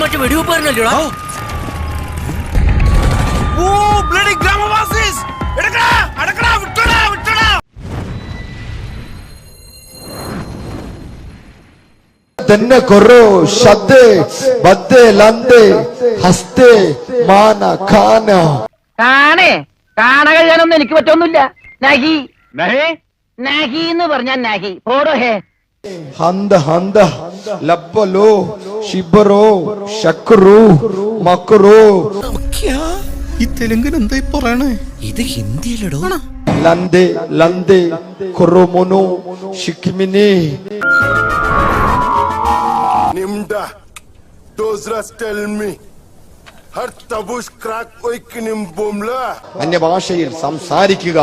മറ്റേ വെടിവെപ്പായിരുന്നല്ലോടാ. തന്നെ കൊറോ ശബ്ദേ ബദ്ദേ ലന്ദേ ഹസ്തേ മാന ഖാന കാണകഴിയാനൊന്നും എനിക്ക് പറ്റൊന്നുമില്ല. നഹി നഹി എന്ന് പറഞ്ഞാൽ നഹി ഓടോ ഹേ ഹന്ദ ഹന്ദ ലബ്ബലോ ഷിബറോ ശക്രു മക്രോ. ഈ തെലുങ്കിന് എന്തായി പറയണേ? ഇത് ഹിന്ദിയിലടോ. ലന്ദേ ലന്ദേ കൊറോമോനോ ഷിക്കിമിനി. Nimda, those rats tell me. Har tabush crack oikinim bomla. അന്യഭാഷയിൽ സംസാരിക്കുക,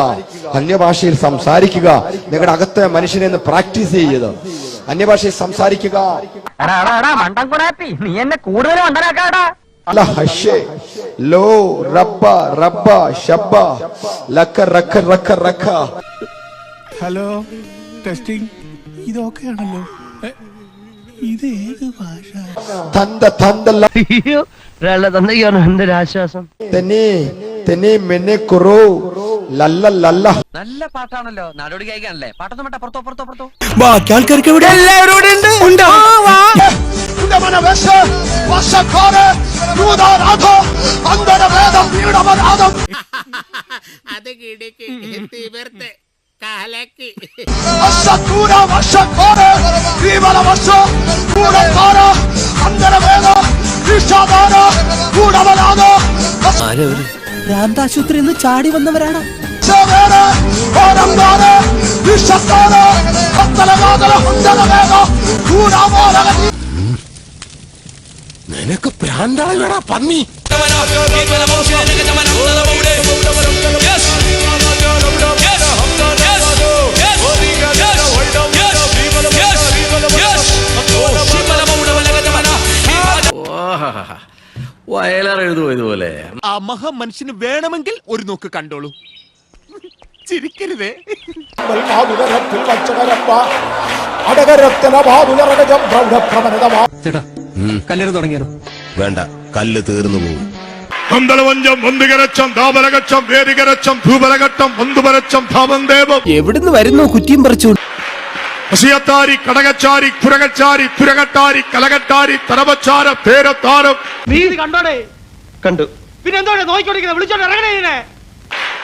അന്യഭാഷയിൽ സംസാരിക്കുക. നിങ്ങളുടെ അകത്തെ മനുഷ്യനെ പ്രാക്ടീസ് ചെയ്ത് അന്യഭാഷയിൽ സംസാരിക്കുക. നീ എന്നെ കൂടുതൽ മണ്ടനാക്കാടാ. ലോ റബ്ബ റബ്ബ ശബ്ബ ലക്ക റക്ക റക്ക റക്ക. Hello testing. ഇതൊക്കെയാണല്ലോ. ഇത് ഏത് ഭാഷ? തന്ത തന്ത എന്തൊരാശ്വാസം. തെനി തെനി മെന്നെ കുറോ ലല്ല ലല്ല. നല്ല പാട്ടാണല്ലോ. നാടോടി ഗായികയാണല്ലേ. പാട്ടൊന്നും വേണ്ട. പുറത്തോ. ബാക്കി ആൾക്കാർക്ക് ഇവിടെ എല്ലാവരും ഉണ്ട്. അത് കിടക്ക് തീവർത്ത് കാലക്ക് ഭ്രാന്താശുപത്രി നിന്ന് ചാടി വന്നവരാണ്. നിനക്ക് പ്രാന്തായി വേടാ പന്നി. വയലാർ എഴുതുമോ ഇതുപോലെ? ആ മഹാമനുഷ്യന് വേണമെങ്കിൽ ഒരു നോക്ക് കണ്ടോളൂ. ചിരിക്കരുതേ. കല്യാണം തുടങ്ങിയാലോ? വേണ്ട, കല്ല് തീർന്നു പോകും. പന്തളവഞ്ചം ഒന്നുകരച്ചം ദാപലകച്ചം വേദികരച്ചം ധൂപലഘട്ടം ഒന്നുപരച്ചം ധാമന്തേവം. എവിടുന്ന് വരുന്നു കുറ്റിയും പറിച്ചു? അസിയത്താരി കടകച്ചാരി പുരകച്ചാരി പുരകട്ടാരി കലകട്ടാരി തലവച്ചാര തേരത്താരം. നീ കണ്ടോടെ? കണ്ടു. പിന്നെന്തോടെ നോക്കിക്കൊണ്ടിരിക്കുന്നത്? വിളിച്ചോണ്ട് ഇറങ്ങണേ.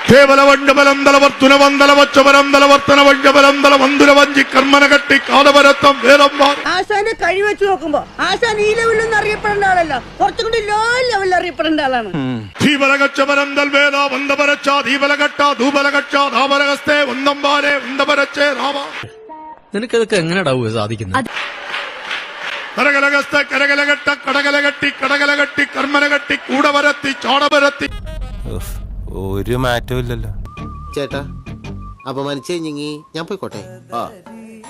കേവലവണ്ഡബലം തലവർത്തുനവന്തലവച്ചവരം തലവർത്തനവണ്ഡബലം തലവന്തുലവഞ്ചി കർമ്മനകട്ടി കാലവരത്തം വേദം. ആശാനെ കഴിവെച്ച് നോക്കുമ്പോ ആശാൻ ഈ ലെവലിലൊന്നും അറിയപ്പെടേണ്ട ആളല്ല, കുറച്ചും കൂടി ലോ ലെവലിൽ അറിയപ്പെടേണ്ട ആളാണ്. ധീപലകച്ചവരം തൽവേദ വന്തപരച്ച ധീപലഘട്ട ധൂപലഘട്ട ധാപലഹസ്തേ വന്തമ്പാരെ വന്തപരച്ചേ ധാമ. നിനക്കതൊക്കെ എങ്ങനെയാ സാധിക്കുന്നത്? കരകലഹസ്ത കരകലഘട്ട കടകലകട്ടി കടകലകട്ടി കർമ്മനകട്ടി കൂടവരത്തി ചോടവരത്തി. ഒരു മാറ്റവും ഇല്ലല്ലോ. ചേട്ടാ അപമാനിച്ചേ ഞാൻ പോയിക്കോട്ടെ.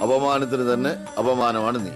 അപമാനത്തിന് തന്നെ അപമാനമാണ് നീ.